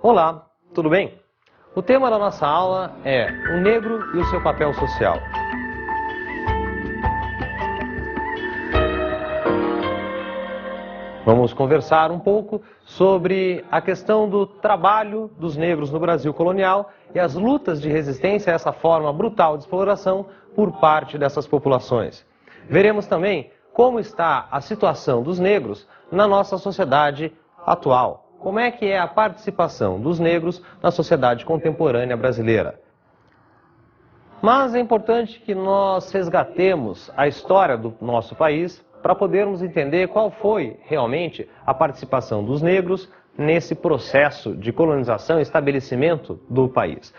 Olá, tudo bem? O tema da nossa aula é o negro e o seu papel social. Vamos conversar um pouco sobre a questão do trabalho dos negros no Brasil colonial e as lutas de resistência a essa forma brutal de exploração por parte dessas populações. Veremos também como está a situação dos negros na nossa sociedade atual. Como é que é a participação dos negros na sociedade contemporânea brasileira. Mas é importante que nós resgatemos a história do nosso país para podermos entender qual foi realmente a participação dos negros nesse processo de colonização e estabelecimento do país.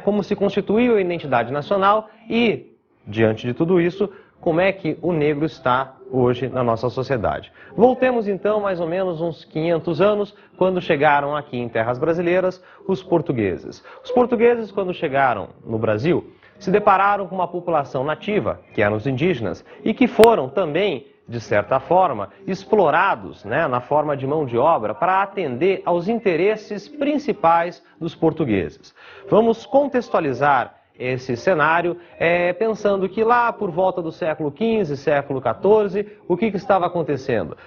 Como se constituiu a identidade nacional e, diante de tudo isso, como é que o negro está hoje na nossa sociedade. Voltemos então mais ou menos uns 500 anos, quando chegaram aqui em terras brasileiras os portugueses. Os portugueses, quando chegaram no Brasil, se depararam com uma população nativa, que eram os indígenas, e que foram também, de certa forma, explorados na forma de mão de obra para atender aos interesses principais dos portugueses. Vamos contextualizar esse cenário, pensando que lá por volta do século XV, século XIV, o que estava acontecendo?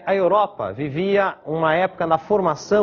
A Europa vivia uma época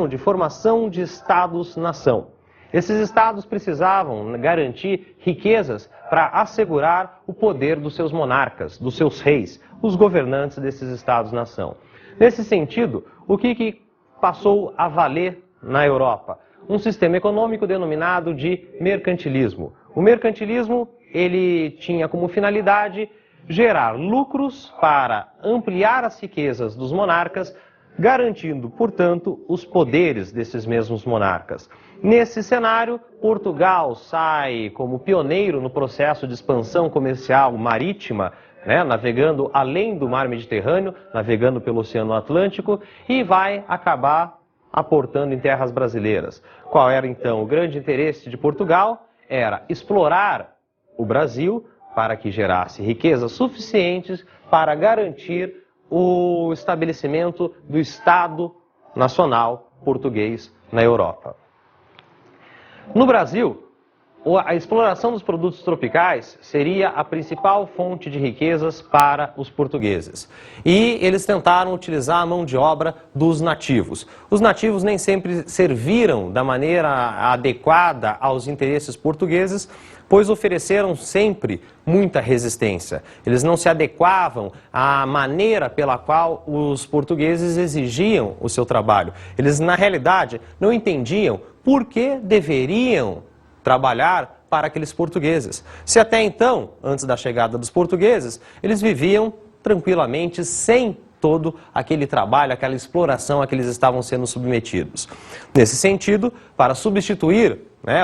de formação de estados-nação. Esses estados precisavam garantir riquezas para assegurar o poder dos seus monarcas, dos seus reis, os governantes desses estados-nação. Nesse sentido, o que passou a valer na Europa? Um sistema econômico denominado de mercantilismo. O mercantilismo, ele tinha como finalidade gerar lucros para ampliar as riquezas dos monarcas, garantindo, portanto, os poderes desses mesmos monarcas. Nesse cenário, Portugal sai como pioneiro no processo de expansão comercial marítima, navegando além do mar Mediterrâneo, navegando pelo Oceano Atlântico, e vai acabar aportando em terras brasileiras. Qual era então o grande interesse de Portugal? Era explorar o Brasil para que gerasse riquezas suficientes para garantir o estabelecimento do Estado Nacional português na Europa. No Brasil, a exploração dos produtos tropicais seria a principal fonte de riquezas para os portugueses. E eles tentaram utilizar a mão de obra dos nativos. Os nativos nem sempre serviram da maneira adequada aos interesses portugueses, pois ofereceram sempre muita resistência. Eles não se adequavam à maneira pela qual os portugueses exigiam o seu trabalho. Eles, na realidade, não entendiam por que deveriam trabalhar para aqueles portugueses. Se até então, antes da chegada dos portugueses, eles viviam tranquilamente sem todo aquele trabalho, aquela exploração a que eles estavam sendo submetidos. Nesse sentido, para substituir,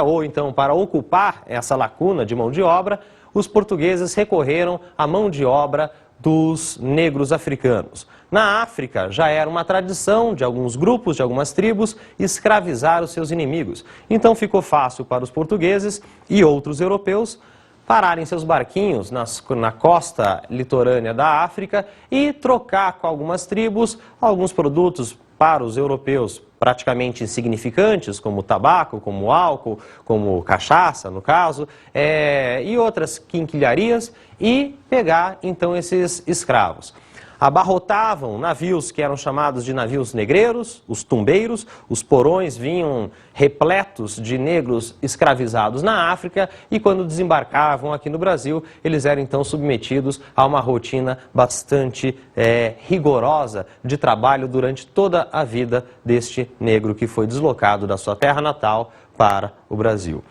ou então para ocupar essa lacuna de mão de obra, os portugueses recorreram à mão de obra dos negros africanos. Na África já era uma tradição de alguns grupos, de algumas tribos, escravizar os seus inimigos. Então ficou fácil para os portugueses e outros europeus pararem seus barquinhos na costa litorânea da África e trocar com algumas tribos alguns produtos para os europeus praticamente insignificantes, como tabaco, como álcool, como cachaça, no caso, e outras quinquilharias, e pegar então esses escravos. Abarrotavam navios que eram chamados de navios negreiros, os tumbeiros, os porões vinham repletos de negros escravizados na África e quando desembarcavam aqui no Brasil, eles eram então submetidos a uma rotina bastante rigorosa de trabalho durante toda a vida deste negro que foi deslocado da sua terra natal para o Brasil.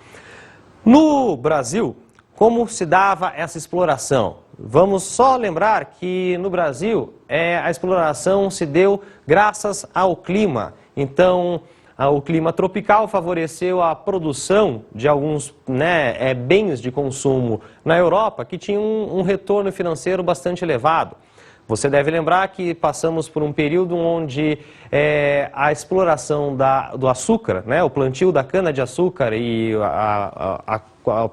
No Brasil, como se dava essa exploração? Vamos só lembrar que no Brasil a exploração se deu graças ao clima. Então, o clima tropical favoreceu a produção de alguns bens de consumo na Europa que tinham um retorno financeiro bastante elevado. Você deve lembrar que passamos por um período onde a exploração do açúcar, o plantio da cana-de-açúcar e a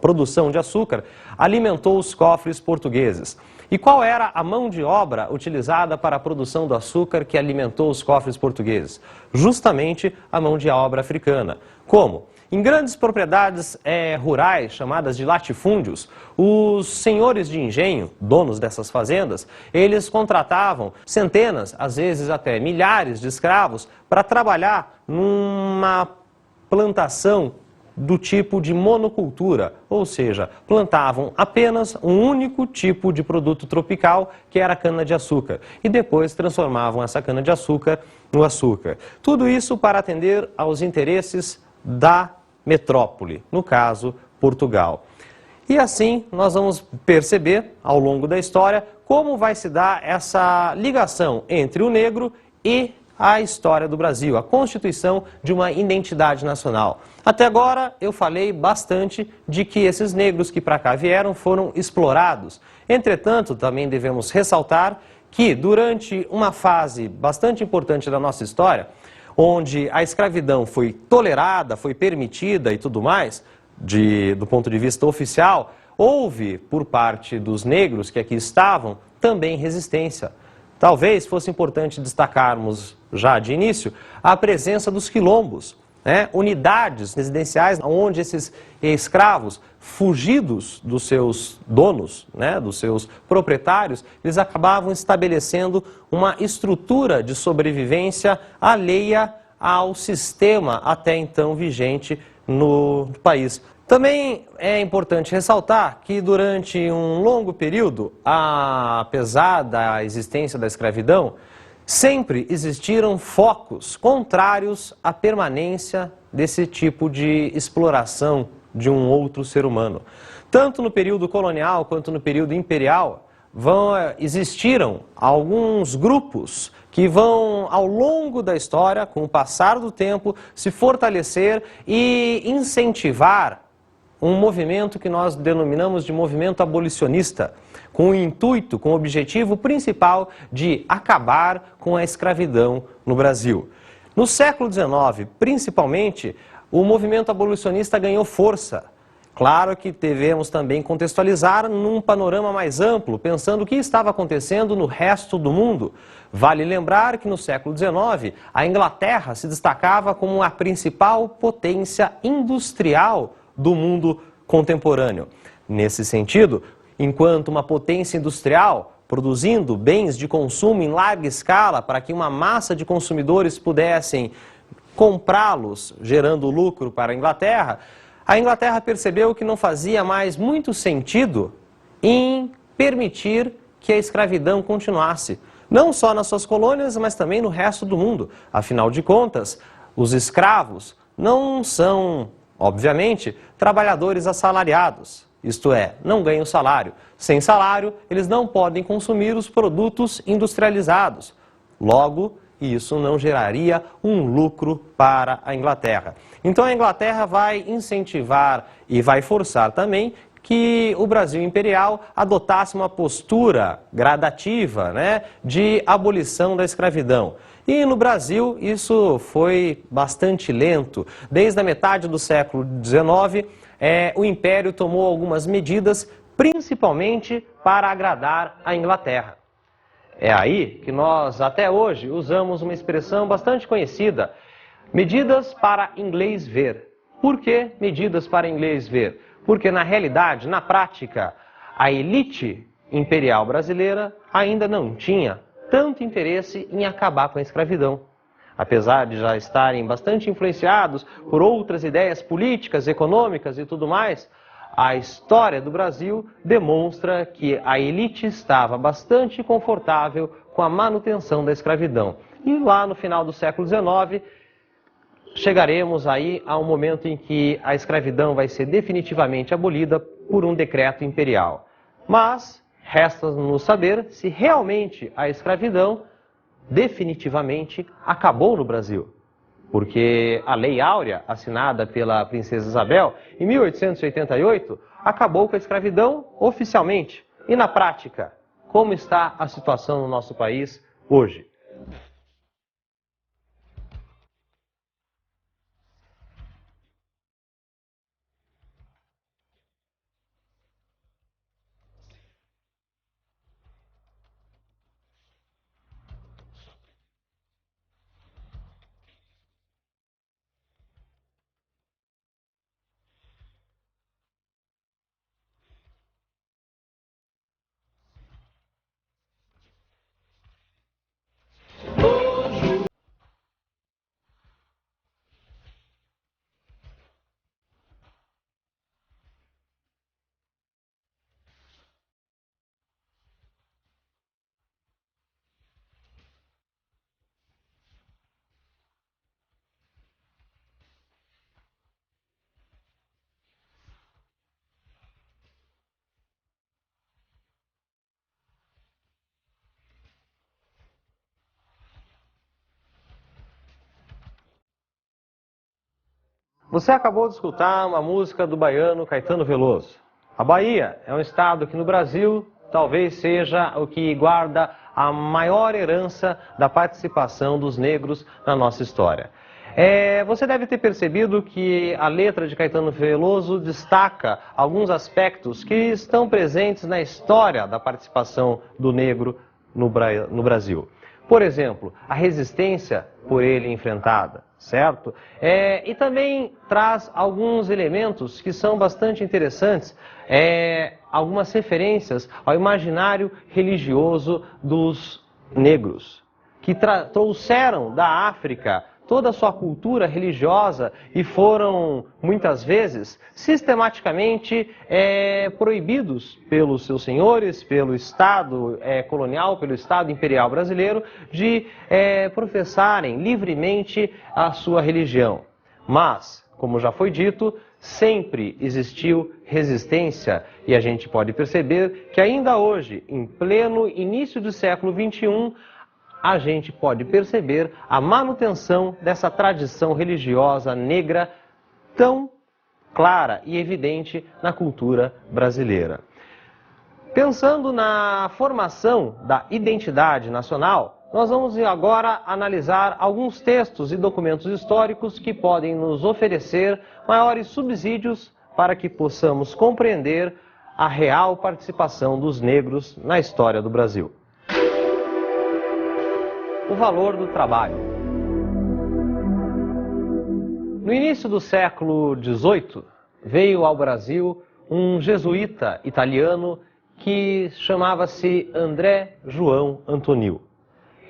produção de açúcar alimentou os cofres portugueses. E qual era a mão de obra utilizada para a produção do açúcar que alimentou os cofres portugueses? Justamente a mão de obra africana. Como? Em grandes propriedades rurais, chamadas de latifúndios, os senhores de engenho, donos dessas fazendas, eles contratavam centenas, às vezes até milhares de escravos para trabalhar numa plantação do tipo de monocultura, ou seja, plantavam apenas um único tipo de produto tropical, que era a cana-de-açúcar, e depois transformavam essa cana-de-açúcar no açúcar. Tudo isso para atender aos interesses da metrópole, no caso, Portugal. E assim nós vamos perceber, ao longo da história, como vai se dar essa ligação entre o negro e a história do Brasil, a constituição de uma identidade nacional. Até agora eu falei bastante de que esses negros que para cá vieram foram explorados. Entretanto, também devemos ressaltar que durante uma fase bastante importante da nossa história, onde a escravidão foi tolerada, foi permitida e tudo mais, do ponto de vista oficial, houve por parte dos negros que aqui estavam também resistência. Talvez fosse importante destacarmos já de início a presença dos quilombos, unidades residenciais onde esses escravos, fugidos dos seus donos, dos seus proprietários, eles acabavam estabelecendo uma estrutura de sobrevivência alheia ao sistema até então vigente no país. Também é importante ressaltar que durante um longo período, apesar da existência da escravidão, sempre existiram focos contrários à permanência desse tipo de exploração de um outro ser humano. Tanto no período colonial quanto no período imperial, existiram alguns grupos que vão, ao longo da história, com o passar do tempo, se fortalecer e incentivar um movimento que nós denominamos de movimento abolicionista, com o intuito, com o objetivo principal de acabar com a escravidão no Brasil. No século XIX, principalmente, o movimento abolicionista ganhou força. Claro que devemos também contextualizar num panorama mais amplo, pensando o que estava acontecendo no resto do mundo. Vale lembrar que no século XIX, a Inglaterra se destacava como a principal potência industrial do mundo contemporâneo. Nesse sentido, enquanto uma potência industrial, produzindo bens de consumo em larga escala para que uma massa de consumidores pudessem comprá-los, gerando lucro para a Inglaterra percebeu que não fazia mais muito sentido em permitir que a escravidão continuasse, não só nas suas colônias, mas também no resto do mundo. Afinal de contas, os escravos não são, obviamente, trabalhadores assalariados, isto é, não ganham salário. Sem salário, eles não podem consumir os produtos industrializados. Logo, isso não geraria um lucro para a Inglaterra. Então a Inglaterra vai incentivar e vai forçar também que o Brasil imperial adotasse uma postura gradativa, de abolição da escravidão. E no Brasil isso foi bastante lento. Desde a metade do século XIX, o Império tomou algumas medidas, principalmente para agradar a Inglaterra. É aí que nós, até hoje, usamos uma expressão bastante conhecida, medidas para inglês ver. Por que medidas para inglês ver? Porque, na realidade, na prática, a elite imperial brasileira ainda não tinha tanto interesse em acabar com a escravidão. Apesar de já estarem bastante influenciados por outras ideias políticas, econômicas e tudo mais, a história do Brasil demonstra que a elite estava bastante confortável com a manutenção da escravidão. E lá no final do século XIX, chegaremos aí a um momento em que a escravidão vai ser definitivamente abolida por um decreto imperial. Mas resta-nos saber se realmente a escravidão definitivamente acabou no Brasil. Porque a Lei Áurea, assinada pela Princesa Isabel, em 1888, acabou com a escravidão oficialmente. E na prática, como está a situação no nosso país hoje? Você acabou de escutar uma música do baiano Caetano Veloso. A Bahia é um estado que no Brasil talvez seja o que guarda a maior herança da participação dos negros na nossa história. Você deve ter percebido que a letra de Caetano Veloso destaca alguns aspectos que estão presentes na história da participação do negro no Brasil. Por exemplo, a resistência por ele enfrentada, certo? E também traz alguns elementos que são bastante interessantes, algumas referências ao imaginário religioso dos negros, que trouxeram da África toda a sua cultura religiosa e foram, muitas vezes, sistematicamente proibidos pelos seus senhores, pelo Estado colonial, pelo Estado imperial brasileiro, de professarem livremente a sua religião. Mas, como já foi dito, sempre existiu resistência e a gente pode perceber que ainda hoje, em pleno início do século XXI, a gente pode perceber a manutenção dessa tradição religiosa negra tão clara e evidente na cultura brasileira. Pensando na formação da identidade nacional, nós vamos agora analisar alguns textos e documentos históricos que podem nos oferecer maiores subsídios para que possamos compreender a real participação dos negros na história do Brasil. O valor do trabalho. No início do século XVIII, veio ao Brasil um jesuíta italiano que chamava-se André João Antonil.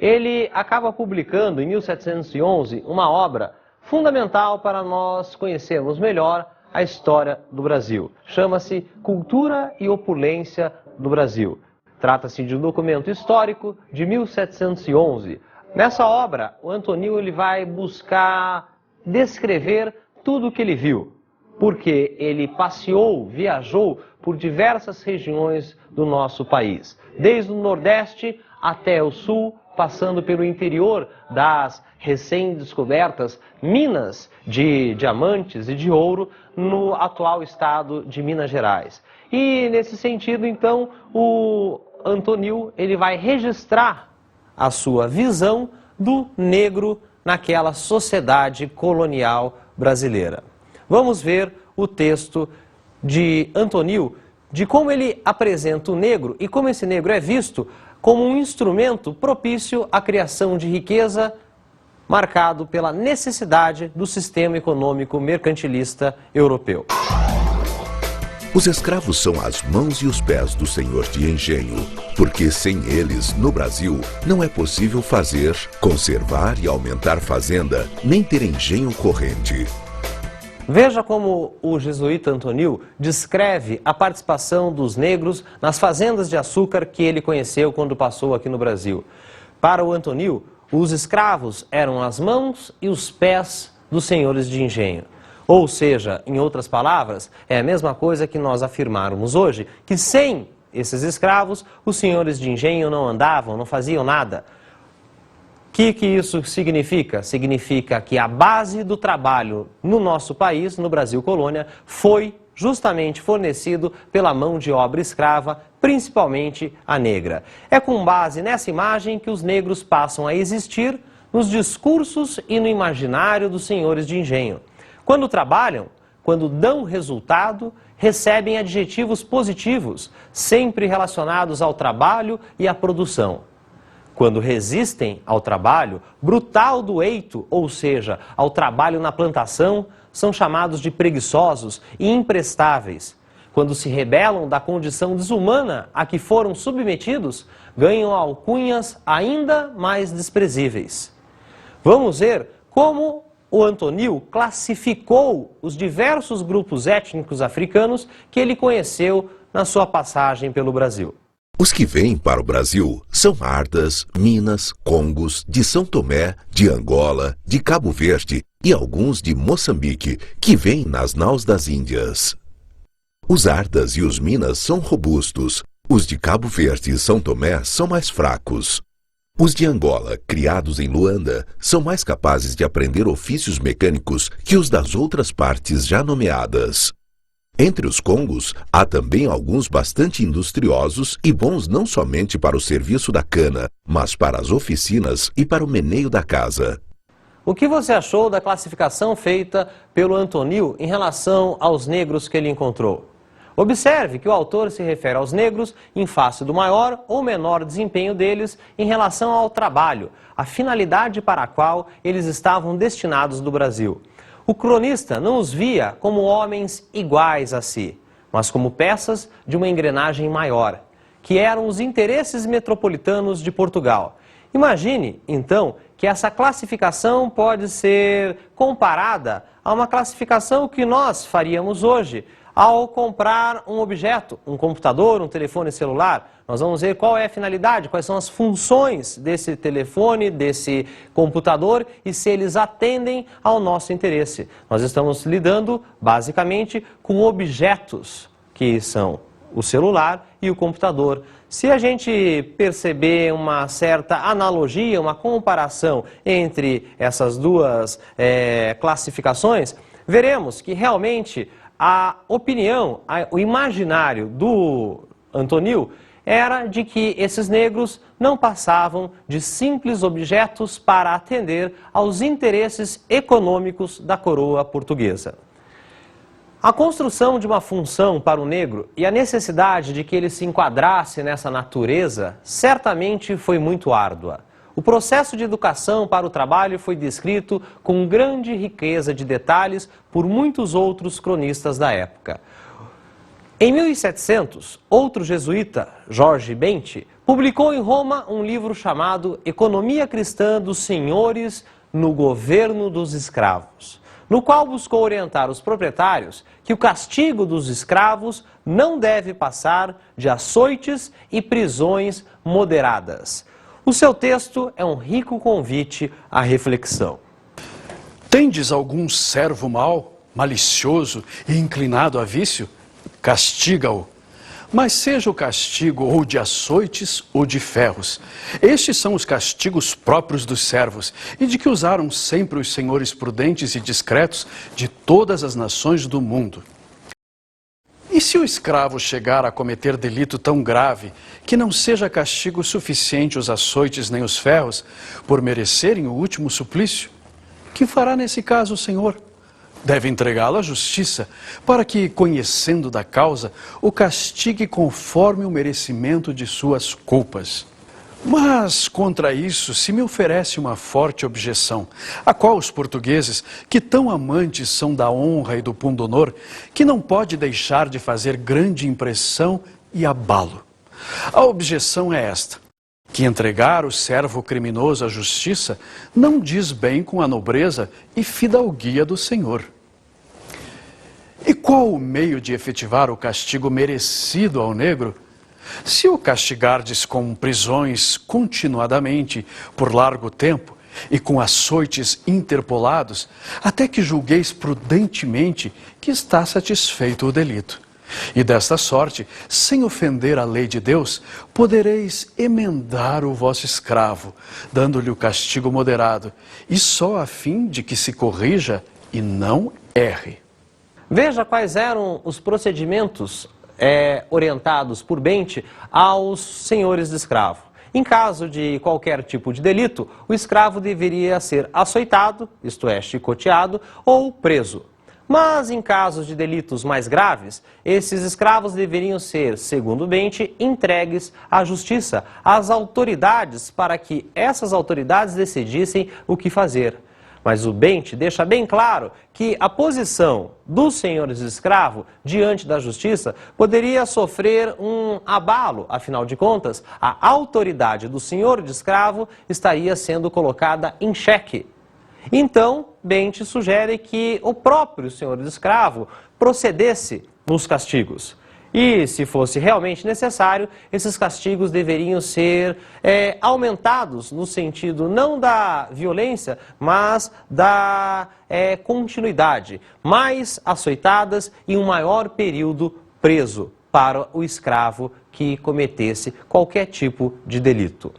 Ele acaba publicando, em 1711, uma obra fundamental para nós conhecermos melhor a história do Brasil. Chama-se Cultura e Opulência do Brasil. Trata-se de um documento histórico de 1711. Nessa obra, o Antonil ele vai buscar descrever tudo o que ele viu, porque ele passeou, viajou por diversas regiões do nosso país, desde o Nordeste até o Sul, passando pelo interior das recém-descobertas minas de diamantes e de ouro no atual estado de Minas Gerais. E nesse sentido, então, o Antonil ele vai registrar a sua visão do negro naquela sociedade colonial brasileira. Vamos ver o texto de Antonil, de como ele apresenta o negro e como esse negro é visto como um instrumento propício à criação de riqueza, marcado pela necessidade do sistema econômico mercantilista europeu. Os escravos são as mãos e os pés do senhor de engenho, porque sem eles, no Brasil, não é possível fazer, conservar e aumentar fazenda, nem ter engenho corrente. Veja como o jesuíta Antonil descreve a participação dos negros nas fazendas de açúcar que ele conheceu quando passou aqui no Brasil. Para o Antonil, os escravos eram as mãos e os pés dos senhores de engenho. Ou seja, em outras palavras, é a mesma coisa que nós afirmarmos hoje, que sem esses escravos, os senhores de engenho não andavam, não faziam nada. O que isso significa? Significa que a base do trabalho no nosso país, no Brasil colônia, foi justamente fornecido pela mão de obra escrava, principalmente a negra. É com base nessa imagem que os negros passam a existir nos discursos e no imaginário dos senhores de engenho. Quando trabalham, quando dão resultado, recebem adjetivos positivos, sempre relacionados ao trabalho e à produção. Quando resistem ao trabalho brutal do eito, ou seja, ao trabalho na plantação, são chamados de preguiçosos e imprestáveis. Quando se rebelam da condição desumana a que foram submetidos, ganham alcunhas ainda mais desprezíveis. Vamos ver como o Antonil classificou os diversos grupos étnicos africanos que ele conheceu na sua passagem pelo Brasil. Os que vêm para o Brasil são Ardas, Minas, Congos, de São Tomé, de Angola, de Cabo Verde e alguns de Moçambique, que vêm nas naus das Índias. Os Ardas e os Minas são robustos, os de Cabo Verde e São Tomé são mais fracos. Os de Angola, criados em Luanda, são mais capazes de aprender ofícios mecânicos que os das outras partes já nomeadas. Entre os congos, há também alguns bastante industriosos e bons não somente para o serviço da cana, mas para as oficinas e para o meneio da casa. O que você achou da classificação feita pelo Antonil em relação aos negros que ele encontrou? Observe que o autor se refere aos negros em face do maior ou menor desempenho deles em relação ao trabalho, a finalidade para a qual eles estavam destinados no Brasil. O cronista não os via como homens iguais a si, mas como peças de uma engrenagem maior, que eram os interesses metropolitanos de Portugal. Imagine, então, que essa classificação pode ser comparada a uma classificação que nós faríamos hoje ao comprar um objeto, um computador, um telefone celular. Nós vamos ver qual é a finalidade, quais são as funções desse telefone, desse computador e se eles atendem ao nosso interesse. Nós estamos lidando, basicamente, com objetos que são o celular e o computador. Se a gente perceber uma certa analogia, uma comparação entre essas duas classificações, veremos que realmente a opinião, o imaginário do Antonil era de que esses negros não passavam de simples objetos para atender aos interesses econômicos da coroa portuguesa. A construção de uma função para o negro e a necessidade de que ele se enquadrasse nessa natureza certamente foi muito árdua. O processo de educação para o trabalho foi descrito com grande riqueza de detalhes por muitos outros cronistas da época. Em 1700, outro jesuíta, Jorge Bente, publicou em Roma um livro chamado Economia Cristã dos Senhores no Governo dos Escravos, no qual buscou orientar os proprietários que o castigo dos escravos não deve passar de açoites e prisões moderadas. O seu texto é um rico convite à reflexão. Tendes algum servo mau, malicioso e inclinado a vício? Castiga-o. Mas seja o castigo ou de açoites ou de ferros. Estes são os castigos próprios dos servos, e de que usaram sempre os senhores prudentes e discretos de todas as nações do mundo. E se o escravo chegar a cometer delito tão grave, que não seja castigo suficiente os açoites nem os ferros, por merecerem o último suplício? Que fará nesse caso o Senhor? Deve entregá-lo à justiça, para que, conhecendo da causa, o castigue conforme o merecimento de suas culpas. Mas, contra isso, se me oferece uma forte objeção, a qual os portugueses, que tão amantes são da honra e do pundonor, que não pode deixar de fazer grande impressão e abalo. A objeção é esta, que entregar o servo criminoso à justiça não diz bem com a nobreza e fidalguia do Senhor. E qual o meio de efetivar o castigo merecido ao negro? Se o castigardes com prisões continuadamente, por largo tempo, e com açoites interpolados, até que julgueis prudentemente que está satisfeito o delito. E desta sorte, sem ofender a lei de Deus, podereis emendar o vosso escravo, dando-lhe o castigo moderado, e só a fim de que se corrija e não erre. Veja quais eram os procedimentos orientados por Bente aos senhores de escravo. Em caso de qualquer tipo de delito, o escravo deveria ser açoitado, isto é, chicoteado, ou preso. Mas em casos de delitos mais graves, esses escravos deveriam ser, segundo Bente, entregues à justiça, às autoridades, para que essas autoridades decidissem o que fazer. Mas o Bente deixa bem claro que a posição dos senhores de escravo diante da justiça poderia sofrer um abalo. Afinal de contas, a autoridade do senhor de escravo estaria sendo colocada em xeque. Então, Bente sugere que o próprio senhor de escravo procedesse nos castigos. E, se fosse realmente necessário, esses castigos deveriam ser aumentados no sentido não da violência, mas da continuidade. Mais açoitadas e um maior período preso para o escravo que cometesse qualquer tipo de delito.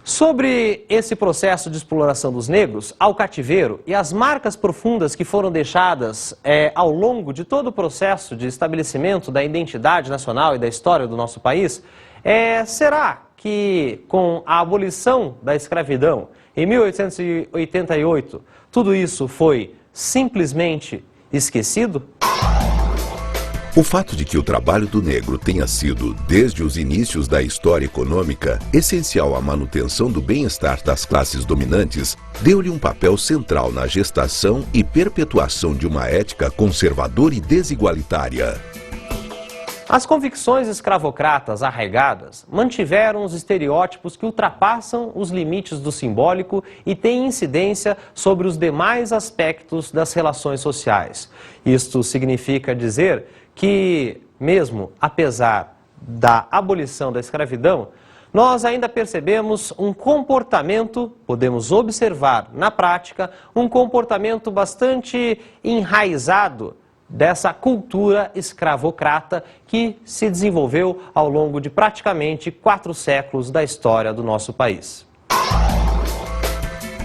Sobre esse processo de exploração dos negros ao cativeiro e as marcas profundas que foram deixadas ao longo de todo o processo de estabelecimento da identidade nacional e da história do nosso país, será que com a abolição da escravidão em 1888, tudo isso foi simplesmente esquecido? O fato de que o trabalho do negro tenha sido, desde os inícios da história econômica, essencial à manutenção do bem-estar das classes dominantes, deu-lhe um papel central na gestação e perpetuação de uma ética conservadora e desigualitária. As convicções escravocratas arraigadas mantiveram os estereótipos que ultrapassam os limites do simbólico e têm incidência sobre os demais aspectos das relações sociais. Isto significa dizer que, mesmo apesar da abolição da escravidão, nós ainda percebemos um comportamento, podemos observar na prática, um comportamento bastante enraizado dessa cultura escravocrata que se desenvolveu ao longo de praticamente 4 séculos da história do nosso país.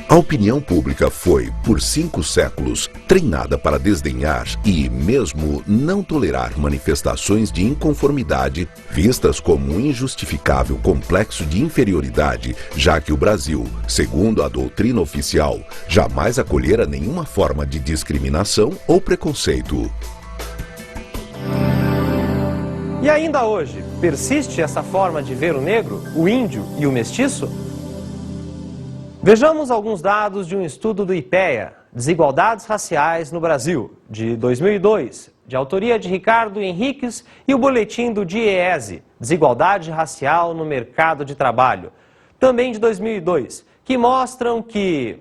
A opinião pública foi, por 5 séculos, treinada para desdenhar e mesmo não tolerar manifestações de inconformidade vistas como um injustificável complexo de inferioridade, já que o Brasil, segundo a doutrina oficial, jamais acolhera nenhuma forma de discriminação ou preconceito. E ainda hoje, persiste essa forma de ver o negro, o índio e o mestiço? Vejamos alguns dados de um estudo do IPEA, Desigualdades Raciais no Brasil, de 2002, de autoria de Ricardo Henriques, e o boletim do DIEESE, Desigualdade Racial no Mercado de Trabalho, também de 2002, que mostram que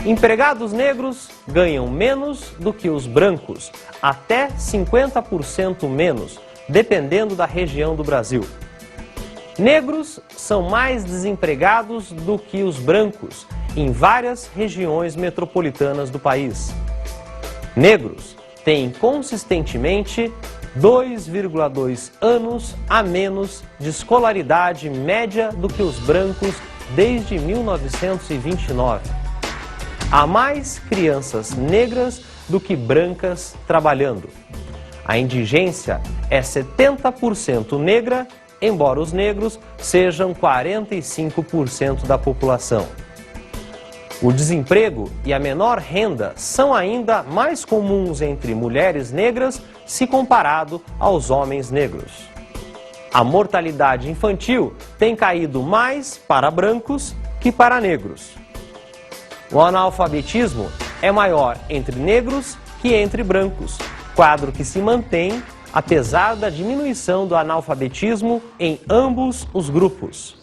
empregados negros ganham menos do que os brancos, até 50% menos, dependendo da região do Brasil. Negros são mais desempregados do que os brancos em várias regiões metropolitanas do país. Negros têm consistentemente 2,2 anos a menos de escolaridade média do que os brancos desde 1929. Há mais crianças negras do que brancas trabalhando. A indigência é 70% negra, embora os negros sejam 45% da população. O desemprego e a menor renda são ainda mais comuns entre mulheres negras se comparado aos homens negros. A mortalidade infantil tem caído mais para brancos que para negros. O analfabetismo é maior entre negros que entre brancos, quadro que se mantém apesar da diminuição do analfabetismo em ambos os grupos.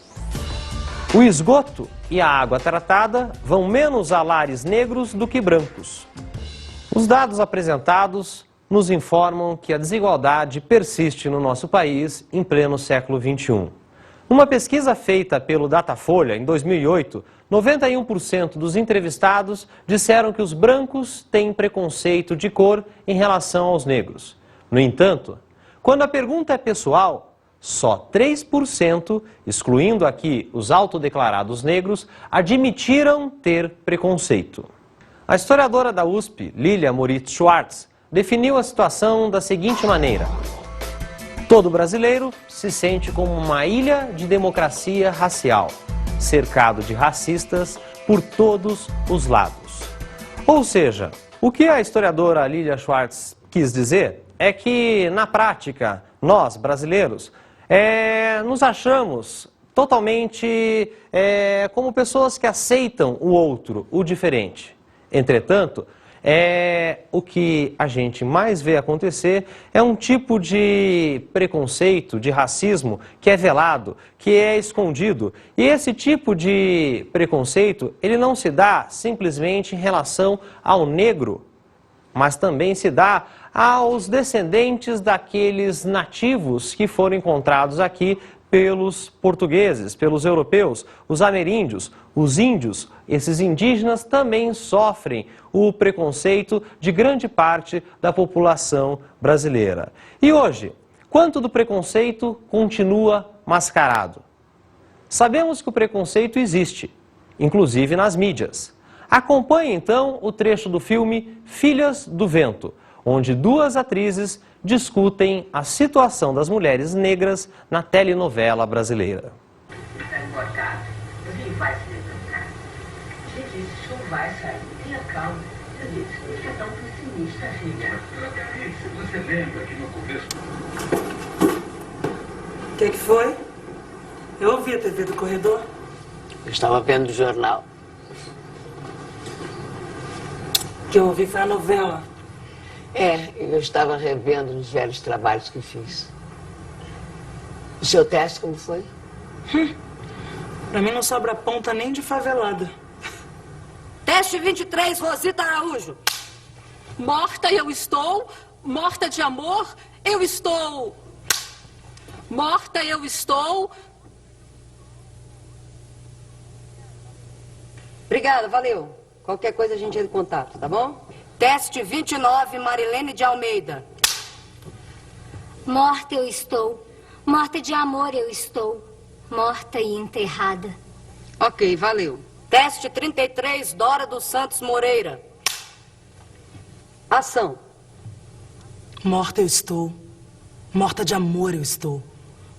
O esgoto e a água tratada vão menos a lares negros do que brancos. Os dados apresentados nos informam que a desigualdade persiste no nosso país em pleno século XXI. Numa pesquisa feita pelo Datafolha em 2008, 91% dos entrevistados disseram que os brancos têm preconceito de cor em relação aos negros. No entanto, quando a pergunta é pessoal, só 3%, excluindo aqui os autodeclarados negros, admitiram ter preconceito. A historiadora da USP, Lilia Moritz Schwartz, definiu a situação da seguinte maneira: todo brasileiro se sente como uma ilha de democracia racial, cercado de racistas por todos os lados. Ou seja, o que a historiadora Lilia Schwartz quis dizer é que, na prática, nós, brasileiros, nos achamos totalmente como pessoas que aceitam o outro, o diferente. Entretanto, o que a gente mais vê acontecer é um tipo de preconceito, de racismo que é velado, que é escondido. E esse tipo de preconceito, ele não se dá simplesmente em relação ao negro, mas também se dá aos descendentes daqueles nativos que foram encontrados aqui pelos portugueses, pelos europeus, os ameríndios, os índios. Esses indígenas também sofrem o preconceito de grande parte da população brasileira. E hoje, quanto do preconceito continua mascarado? Sabemos que o preconceito existe, inclusive nas mídias. Acompanhe então o trecho do filme Filhas do Vento, onde duas atrizes discutem a situação das mulheres negras na telenovela brasileira. Ninguém vai se levantar. Gente, esse show vai sair. Tenha calma. Não fica tão pessimista, filha. Você lembra que no começo... O que foi? Eu ouvi a TV do corredor. Eu estava vendo o jornal. O que eu ouvi foi a novela. Eu estava revendo os velhos trabalhos que fiz. O seu teste como foi? Pra mim não sobra ponta nem de favelada. Teste 23, Rosita Araújo. Morta eu estou, morta de amor, eu estou. Morta eu estou. Obrigada, valeu. Qualquer coisa a gente entra em contato, tá bom? Teste 29, Marilene de Almeida. Morta eu estou, morta de amor eu estou, morta e enterrada. Ok, valeu. Teste 33, Dora dos Santos Moreira. Ação. Morta eu estou, morta de amor eu estou,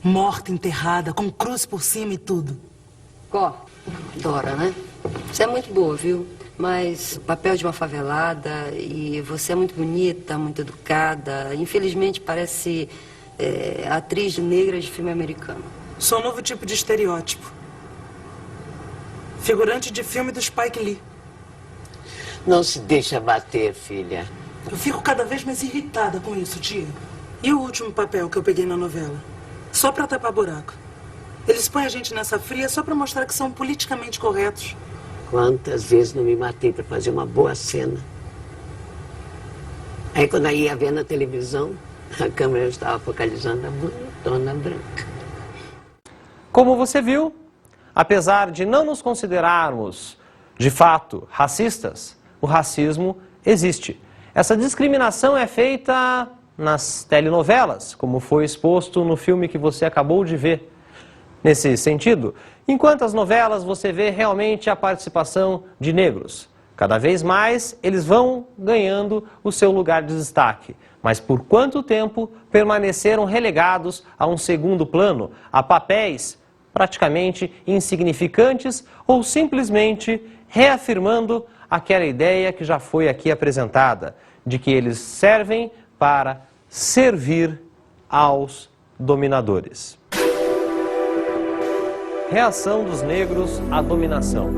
morta enterrada, com cruz por cima e tudo. Có. Dora, né? Você é muito boa, viu? Mas o papel de uma favelada, e você é muito bonita, muito educada. Infelizmente parece atriz negra de filme americano. Sou um novo tipo de estereótipo. Figurante de filme do Spike Lee. Não se deixa bater, filha. Eu fico cada vez mais irritada com isso, tia. E o último papel que eu peguei na novela? Só pra tapar buraco. Eles põem a gente nessa fria só pra mostrar que são politicamente corretos. Quantas vezes não me matei para fazer uma boa cena. Aí quando eu ia ver na televisão, a câmera estava focalizando a bonitona branca. Como você viu, apesar de não nos considerarmos, de fato, racistas, o racismo existe. Essa discriminação é feita nas telenovelas, como foi exposto no filme que você acabou de ver. Nesse sentido, em quantas novelas você vê realmente a participação de negros? Cada vez mais eles vão ganhando o seu lugar de destaque. Mas por quanto tempo permaneceram relegados a um segundo plano, a papéis praticamente insignificantes ou simplesmente reafirmando aquela ideia que já foi aqui apresentada, de que eles servem para servir aos dominadores. Reação dos negros à dominação.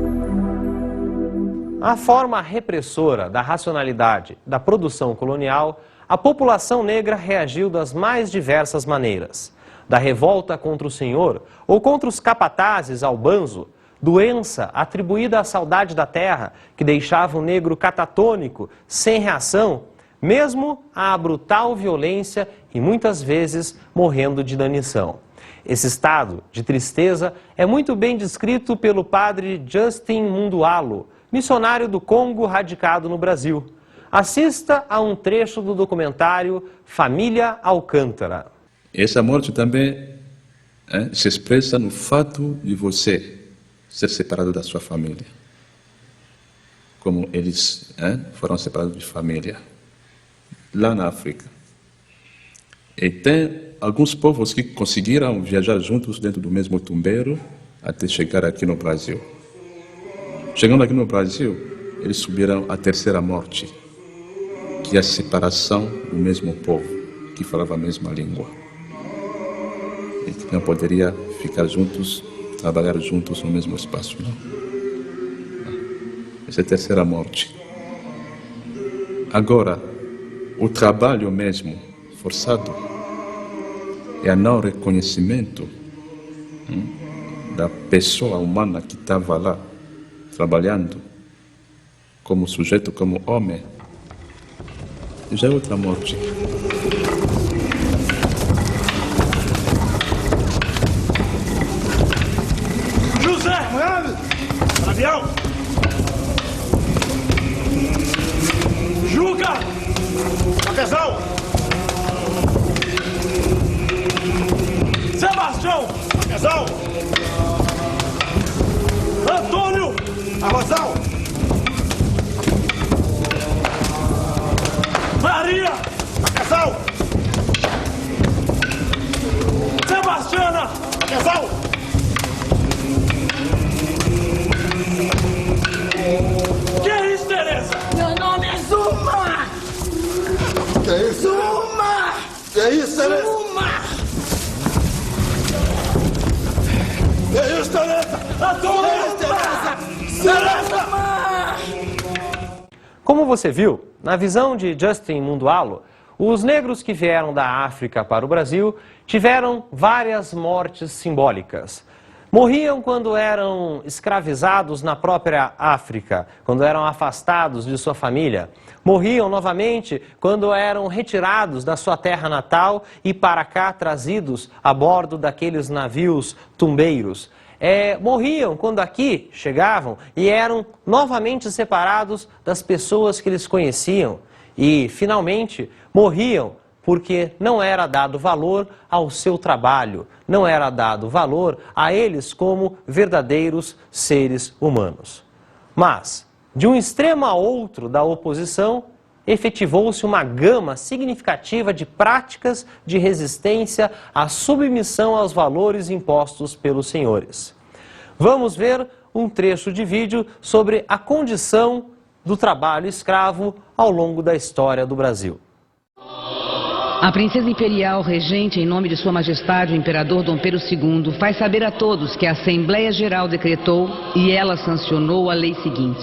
A forma repressora da racionalidade da produção colonial, a população negra reagiu das mais diversas maneiras. Da revolta contra o senhor ou contra os capatazes ao banzo, doença atribuída à saudade da terra, que deixava o negro catatônico, sem reação, mesmo à brutal violência e muitas vezes morrendo de inanição. Esse estado de tristeza é muito bem descrito pelo padre Justin Mundualo, missionário do Congo radicado no Brasil. Assista a um trecho do documentário Família Alcântara. Essa morte também se expressa no fato de você ser separado da sua família. Como eles foram separados de família lá na África. E tem alguns povos que conseguiram viajar juntos dentro do mesmo tumbeiro até chegar aqui no Brasil. Chegando aqui no Brasil, eles subiram a terceira morte, que é a separação do mesmo povo, que falava a mesma língua. E que não poderia ficar juntos, trabalhar juntos no mesmo espaço, não. Essa é a terceira morte. Agora, o trabalho mesmo, forçado, é o não reconhecimento da pessoa humana que estava lá, trabalhando, como sujeito, como homem. Já é outra morte. José! Avião! Juca! Cafezão! Sebastião! Cafezão! Atenção! Maria! Atenção! Sebastiana! Atenção! Que é isso, Tereza? Meu nome é Zuma! Que é isso? Zuma! Que é isso, Tereza? Zuma! Que é isso, Tereza? Tereza! Como você viu, na visão de Justin Mundualo, os negros que vieram da África para o Brasil tiveram várias mortes simbólicas. Morriam quando eram escravizados na própria África, quando eram afastados de sua família. Morriam novamente quando eram retirados da sua terra natal e para cá trazidos a bordo daqueles navios tumbeiros. Morriam quando aqui chegavam e eram novamente separados das pessoas que eles conheciam. E, finalmente, morriam porque não era dado valor ao seu trabalho, não era dado valor a eles como verdadeiros seres humanos. Mas, de um extremo a outro da oposição, efetivou-se uma gama significativa de práticas de resistência à submissão aos valores impostos pelos senhores. Vamos ver um trecho de vídeo sobre a condição do trabalho escravo ao longo da história do Brasil. A princesa imperial regente, em nome de Sua Majestade o Imperador Dom Pedro II, faz saber a todos que a Assembleia Geral decretou e ela sancionou a lei seguinte.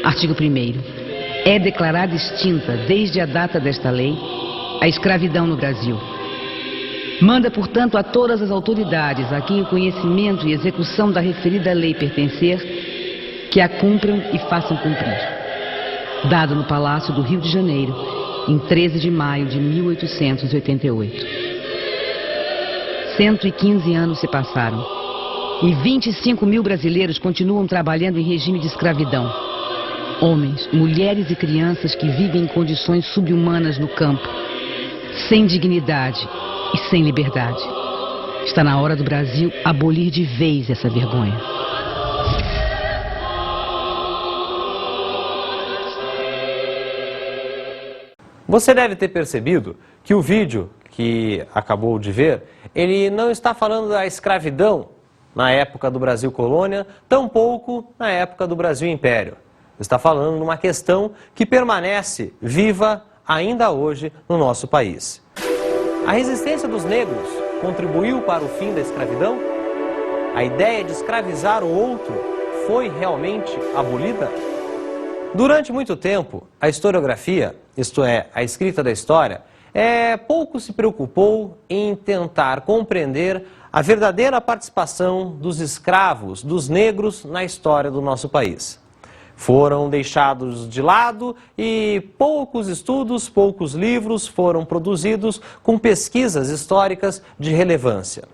Artigo 1º. É declarada extinta, desde a data desta lei, a escravidão no Brasil. Manda, portanto, a todas as autoridades a quem o conhecimento e execução da referida lei pertencer, que a cumpram e façam cumprir. Dado no Palácio do Rio de Janeiro, em 13 de maio de 1888. 115 anos se passaram e 25 mil brasileiros continuam trabalhando em regime de escravidão. Homens, mulheres e crianças que vivem em condições subhumanas no campo, sem dignidade e sem liberdade. Está na hora do Brasil abolir de vez essa vergonha. Você deve ter percebido que o vídeo que acabou de ver, ele não está falando da escravidão na época do Brasil colônia, tampouco na época do Brasil império. Está falando de uma questão que permanece viva ainda hoje no nosso país. A resistência dos negros contribuiu para o fim da escravidão? A ideia de escravizar o outro foi realmente abolida? Durante muito tempo, a historiografia, isto é, a escrita da história, pouco se preocupou em tentar compreender a verdadeira participação dos escravos, dos negros, na história do nosso país. Foram deixados de lado e poucos estudos, poucos livros foram produzidos com pesquisas históricas de relevância.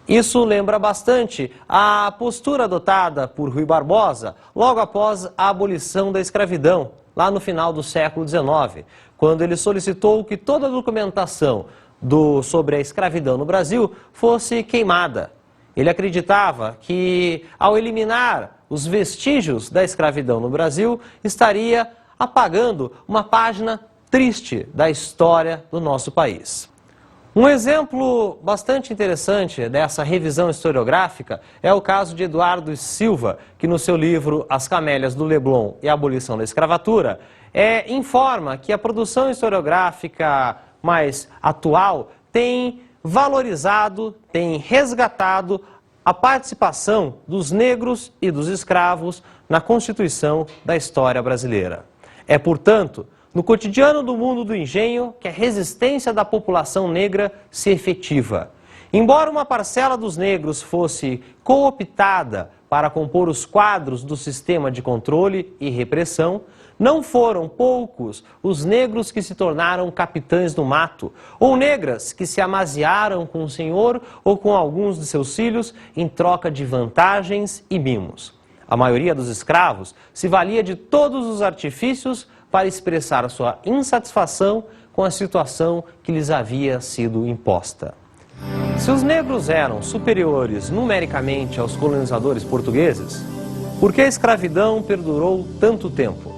Isso lembra bastante a postura adotada por Rui Barbosa logo após a abolição da escravidão, lá no final do século XIX, quando ele solicitou que toda a documentação sobre a escravidão no Brasil fosse queimada. Ele acreditava que, ao eliminar os vestígios da escravidão no Brasil, estaria apagando uma página triste da história do nosso país. Um exemplo bastante interessante dessa revisão historiográfica é o caso de Eduardo Silva, que no seu livro As Camélias do Leblon e a Abolição da Escravatura, informa que a produção historiográfica mais atual tem valorizado, tem resgatado a participação dos negros e dos escravos na constituição da história brasileira. É, portanto, no cotidiano do mundo do engenho que a resistência da população negra se efetiva. Embora uma parcela dos negros fosse cooptada para compor os quadros do sistema de controle e repressão, não foram poucos os negros que se tornaram capitães do mato, ou negras que se amaziaram com o senhor ou com alguns de seus filhos em troca de vantagens e mimos. A maioria dos escravos se valia de todos os artifícios para expressar a sua insatisfação com a situação que lhes havia sido imposta. Se os negros eram superiores numericamente aos colonizadores portugueses, Por que a escravidão perdurou tanto tempo?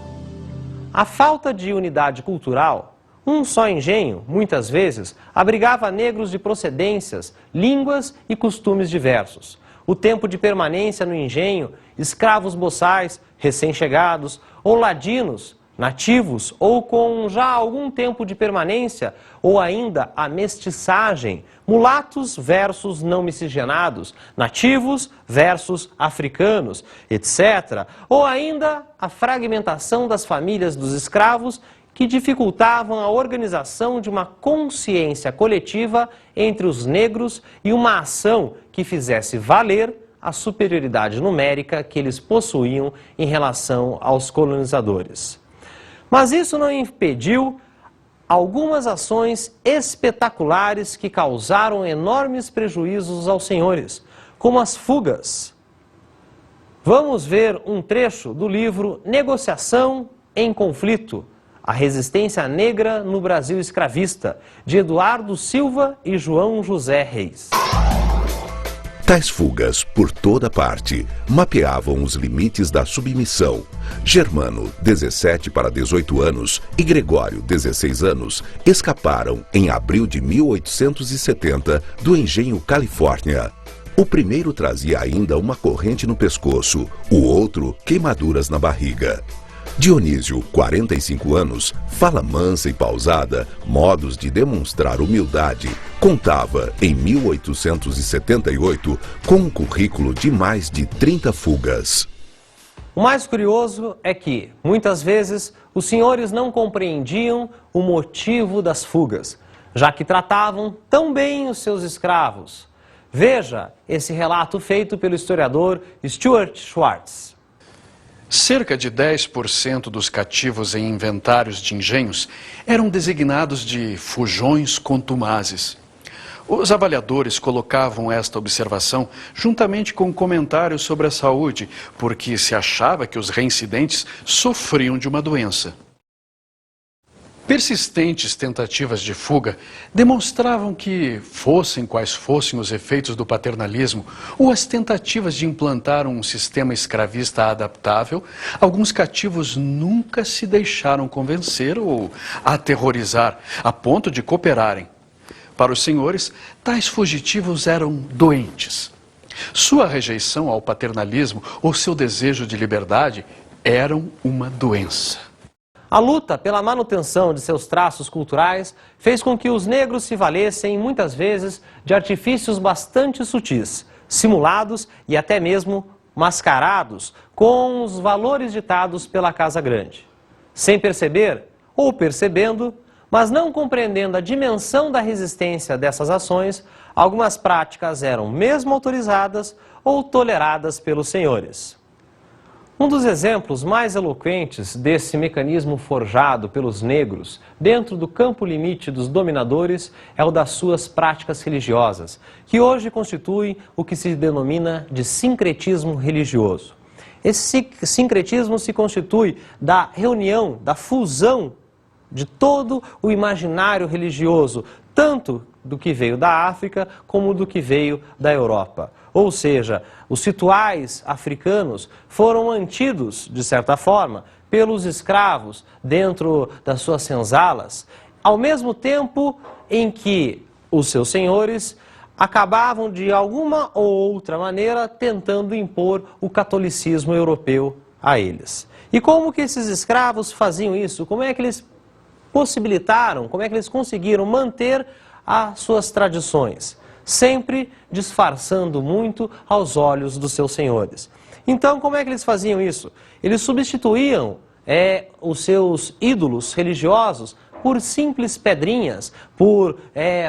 A falta de unidade cultural, um só engenho, muitas vezes, abrigava negros de procedências, línguas e costumes diversos. O tempo de permanência no engenho, escravos boçais, recém-chegados, ou ladinos, nativos ou com já algum tempo de permanência, ou ainda a mestiçagem, mulatos versus não miscigenados, nativos versus africanos, etc. Ou ainda a fragmentação das famílias dos escravos que dificultavam a organização de uma consciência coletiva entre os negros e uma ação que fizesse valer a superioridade numérica que eles possuíam em relação aos colonizadores. Mas isso não impediu algumas ações espetaculares que causaram enormes prejuízos aos senhores, como as fugas. Vamos ver um trecho do livro Negociação em Conflito, a resistência negra no Brasil escravista, de Eduardo Silva e João José Reis. Tais fugas, por toda parte, mapeavam os limites da submissão. Germano, 17 para 18 anos, e Gregório, 16 anos, escaparam em abril de 1870 do engenho Califórnia. O primeiro trazia ainda uma corrente no pescoço, o outro queimaduras na barriga. Dionísio, 45 anos, fala mansa e pausada, modos de demonstrar humildade, contava, em 1878, com um currículo de mais de 30 fugas. O mais curioso é que, muitas vezes, os senhores não compreendiam o motivo das fugas, já que tratavam tão bem os seus escravos. Veja esse relato feito pelo historiador Stuart Schwartz. Cerca de 10% dos cativos em inventários de engenhos eram designados de fujões contumazes. Os avaliadores colocavam esta observação juntamente com comentários sobre a saúde, porque se achava que os reincidentes sofriam de uma doença. Persistentes tentativas de fuga demonstravam que, fossem quais fossem os efeitos do paternalismo ou as tentativas de implantar um sistema escravista adaptável, alguns cativos nunca se deixaram convencer ou aterrorizar a ponto de cooperarem. Para os senhores, tais fugitivos eram doentes. Sua rejeição ao paternalismo ou seu desejo de liberdade eram uma doença. A luta pela manutenção de seus traços culturais fez com que os negros se valessem, muitas vezes, de artifícios bastante sutis, simulados e até mesmo mascarados com os valores ditados pela Casa Grande. Sem perceber, ou percebendo, mas não compreendendo a dimensão da resistência dessas ações, algumas práticas eram mesmo autorizadas ou toleradas pelos senhores. Um dos exemplos mais eloquentes desse mecanismo forjado pelos negros dentro do campo limite dos dominadores é o das suas práticas religiosas, que hoje constituem o que se denomina de sincretismo religioso. Esse sincretismo se constitui da reunião, da fusão de todo o imaginário religioso, tanto do que veio da África como do que veio da Europa. Ou seja, os rituais africanos foram mantidos, de certa forma, pelos escravos dentro das suas senzalas, ao mesmo tempo em que os seus senhores acabavam, de alguma ou outra maneira, tentando impor o catolicismo europeu a eles. E como que esses escravos faziam isso? Como é que eles possibilitaram, como é que eles conseguiram manter as suas tradições? Sempre disfarçando muito aos olhos dos seus senhores. Então, como é que eles faziam isso? Eles substituíam os seus ídolos religiosos por simples pedrinhas, por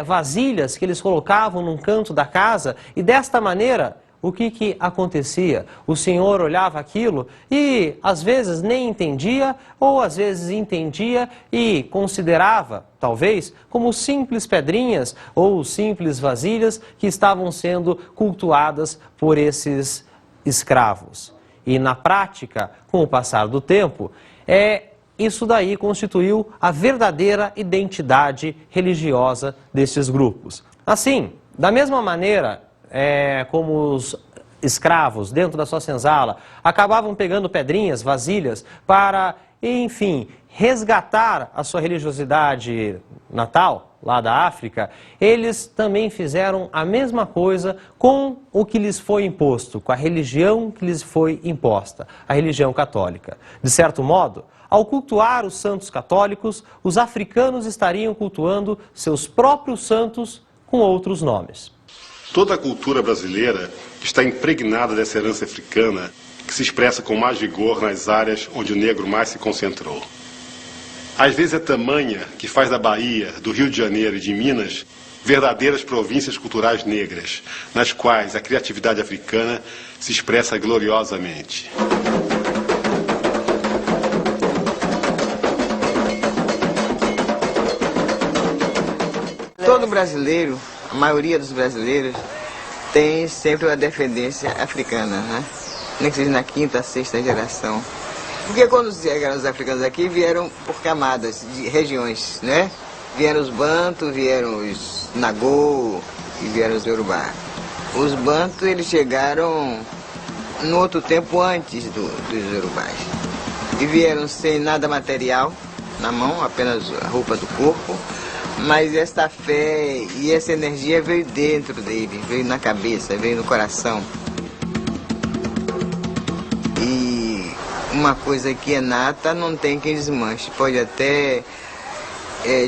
vasilhas que eles colocavam num canto da casa, e desta maneira, o que acontecia? O senhor olhava aquilo e às vezes nem entendia, ou às vezes entendia e considerava, talvez, como simples pedrinhas ou simples vasilhas que estavam sendo cultuadas por esses escravos. E na prática, com o passar do tempo, isso daí constituiu a verdadeira identidade religiosa desses grupos. Assim, da mesma maneira como os escravos dentro da sua senzala acabavam pegando pedrinhas, vasilhas, para, enfim, resgatar a sua religiosidade natal, lá da África, eles também fizeram a mesma coisa com o que lhes foi imposto, com a religião que lhes foi imposta, a religião católica. De certo modo, ao cultuar os santos católicos, os africanos estariam cultuando seus próprios santos com outros nomes. Toda a cultura brasileira está impregnada dessa herança africana que se expressa com mais vigor nas áreas onde o negro mais se concentrou. Às vezes é tamanha que faz da Bahia, do Rio de Janeiro e de Minas verdadeiras províncias culturais negras, nas quais a criatividade africana se expressa gloriosamente. Todo brasileiro, a maioria dos brasileiros, tem sempre uma descendência africana, né? Nem que seja na quinta, sexta geração. Porque quando chegaram os africanos aqui, vieram por camadas de regiões, né? Vieram os Bantu, vieram os Nagô e vieram os Yorubá. Os Bantu, eles chegaram no outro tempo antes dos Yorubás. E vieram sem nada material na mão, apenas a roupa do corpo. Mas esta fé e essa energia veio dentro dele, veio na cabeça, veio no coração. E uma coisa que é nata não tem quem desmanche. Pode até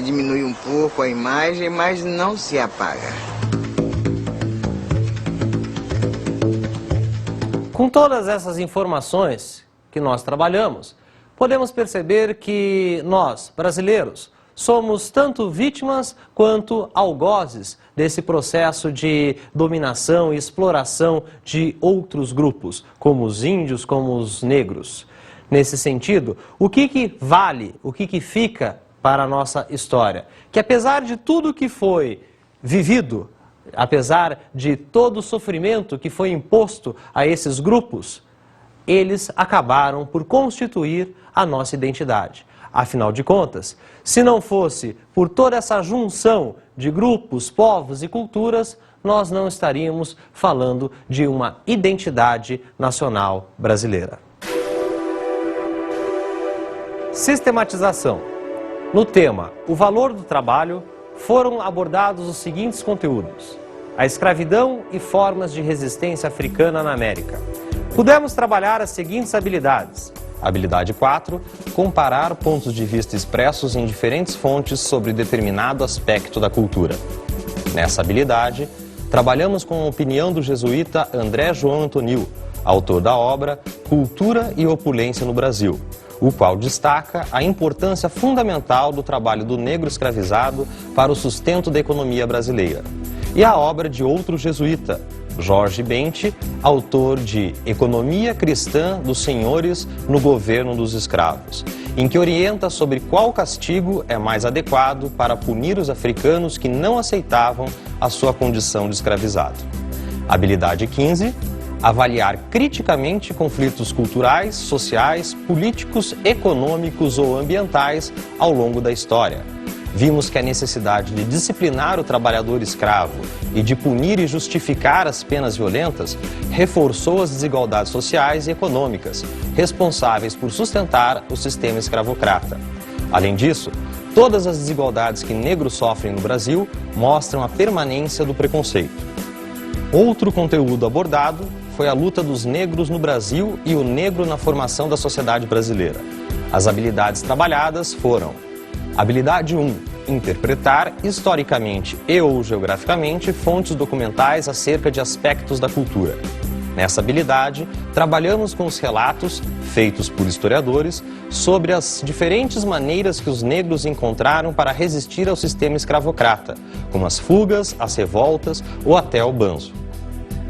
diminuir um pouco a imagem, mas não se apaga. Com todas essas informações que nós trabalhamos, podemos perceber que nós, brasileiros, somos tanto vítimas quanto algozes desse processo de dominação e exploração de outros grupos, como os índios, como os negros. Nesse sentido, o que vale, o que fica para a nossa história? Que apesar de tudo que foi vivido, apesar de todo o sofrimento que foi imposto a esses grupos, eles acabaram por constituir a nossa identidade. Afinal de contas, se não fosse por toda essa junção de grupos, povos e culturas, nós não estaríamos falando de uma identidade nacional brasileira. Sistematização. No tema O Valor do Trabalho, foram abordados os seguintes conteúdos: a escravidão e formas de resistência africana na América. Pudemos trabalhar as seguintes habilidades. Habilidade 4, comparar pontos de vista expressos em diferentes fontes sobre determinado aspecto da cultura. Nessa habilidade, trabalhamos com a opinião do jesuíta André João Antonil, autor da obra Cultura e Opulência no Brasil, o qual destaca a importância fundamental do trabalho do negro escravizado para o sustento da economia brasileira. E a obra de outro jesuíta, Jorge Bente, autor de Economia Cristã dos Senhores no Governo dos Escravos, em que orienta sobre qual castigo é mais adequado para punir os africanos que não aceitavam a sua condição de escravizado. Habilidade 15, avaliar criticamente conflitos culturais, sociais, políticos, econômicos ou ambientais ao longo da história. Vimos que a necessidade de disciplinar o trabalhador escravo e de punir e justificar as penas violentas reforçou as desigualdades sociais e econômicas, responsáveis por sustentar o sistema escravocrata. Além disso, todas as desigualdades que negros sofrem no Brasil mostram a permanência do preconceito. Outro conteúdo abordado foi a luta dos negros no Brasil e o negro na formação da sociedade brasileira. As habilidades trabalhadas foram: habilidade 1, interpretar historicamente e ou geograficamente fontes documentais acerca de aspectos da cultura. Nessa habilidade, trabalhamos com os relatos, feitos por historiadores, sobre as diferentes maneiras que os negros encontraram para resistir ao sistema escravocrata, como as fugas, as revoltas ou até o banzo.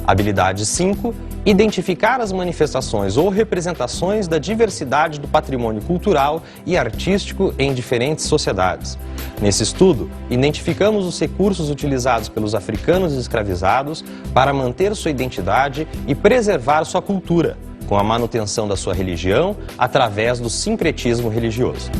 Habilidade 5, identificar as manifestações ou representações da diversidade do patrimônio cultural e artístico em diferentes sociedades. Nesse estudo, identificamos os recursos utilizados pelos africanos escravizados para manter sua identidade e preservar sua cultura, com a manutenção da sua religião através do sincretismo religioso.